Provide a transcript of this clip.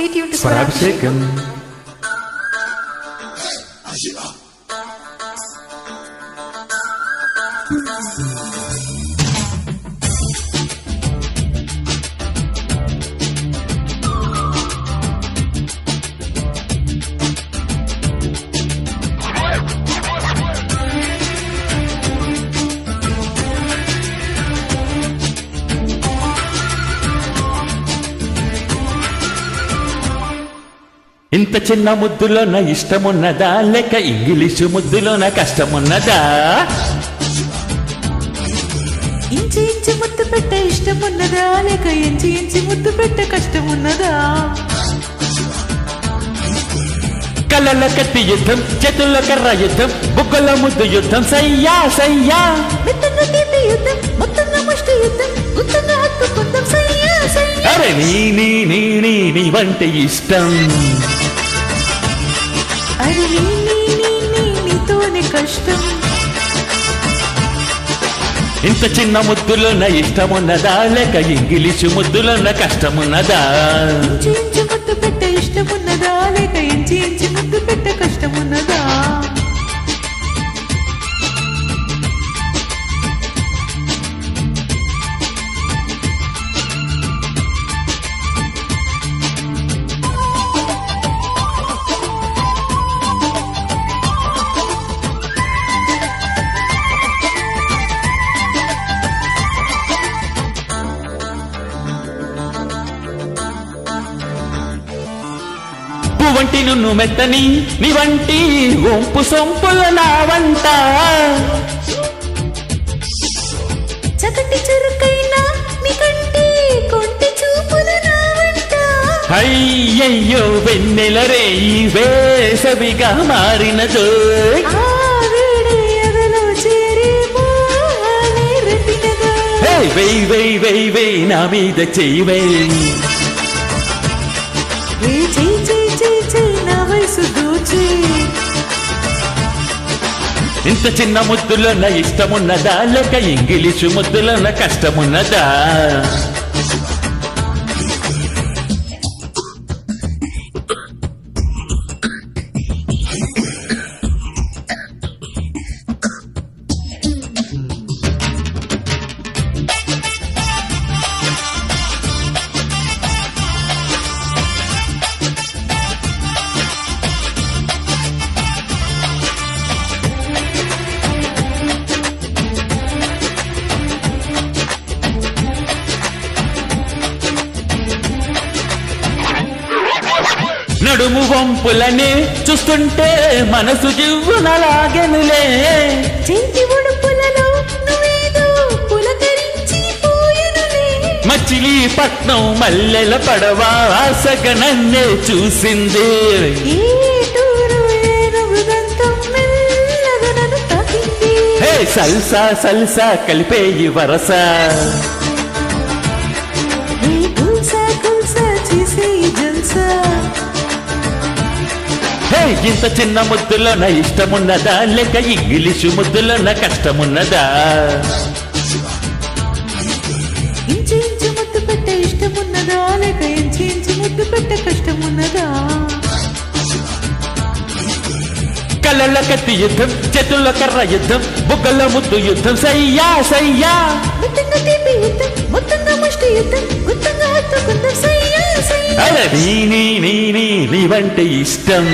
Stay tuned to Swarabhishekam. ఇంత చిన్న ముద్దులోన ఇష్టమున్నదా లేక ఇంగ్లీషు ముద్దులోన కష్టమున్నదా? ఇంచి ఇంచి ముద్దు పెట్ట ఇష్టమున్నదా లేక ఇంచి ఇంచి ముద్దు పెట్ట కష్టమున్నదా? కళ్ళల కత్తి యుద్ధం, చేతుల్లో కర్ర యుద్ధం, బుగ్గల ముద్దు యుద్ధం, సయ్యా సయ్యా. మెత్తగా తీపి యుద్ధం, మొత్తంగా ముష్టి యుద్ధం, గుత్తంగా హత్తుకుందాం, సయ్యా సయ్యా. అరే నీ నీ నీ నీ నీ వంటే ఇష్టం. అరే నీతోనే కష్టం. ఇంత చిన్న ముద్దులోన ఇష్టమున్నదా లేక ఇంగ్లీషు ముద్దులోన కష్టమున్నదా? ఇంచి ఇంచి ముద్దు పెట్ట ఇష్టమున్నదా లేక ఇంచి ఇంచి ముద్దు పెట్ట కష్టమున్నదా? వంటి నున్ను మెత్తని నీ వంటి ఒంపు సొంపుల నా వంట. చకటి చురుకైనా నీ కంటి కొంటి చూపుల నా వంట. అయ్యయ్యో వెన్నెల రే ఈ వేసవిగా మారినదో. వెయ్ వెయ్ వెయ్ వెయ్ నా మీద చెయ్యి వెయ్. ఇంత చిన్న ముద్దులోన ఇష్టమున్నదా లేక ఇంగ్లీషు ముద్దులోన కష్టమున్నదా? నడుము వంపులనే చూస్తుంటే మనసు జివ్వునలాగెనులే. చేతి ఉడుపులలో నువ్వేదో పులకరించిపోయెనులే. మచిలీపట్నం మల్లెల పడవ ఆశగా నన్నే చూసింది. హే సల్సా సల్సా కలిపేయి వరస. ఇంత చిన్న ముద్దులోన ఇష్టమున్నదా లేక ఇంగ్లీషు ముద్దులోన కష్టమున్నదా? ఇంచి ఇంచి ముద్దు పెట్ట ఇష్టమున్నదా లేక ఇంచి ఇంచి ముద్దు పెట్ట కష్టమున్నదా? కళ్ళల కత్తి యుద్ధం, చేతుల్లో కర్ర యుద్ధం, బుగ్గల ముద్దు యుద్ధం, సయ్యా సయ్యా. మెత్తగా తీపి యుద్ధం, మొత్తంగా ముష్టి యుద్ధం, గుత్తంగా హత్తుకుందాం, సయ్యా సయ్యా. అరే నీ నీ నీ నీ నీ వంటే ఇష్టం.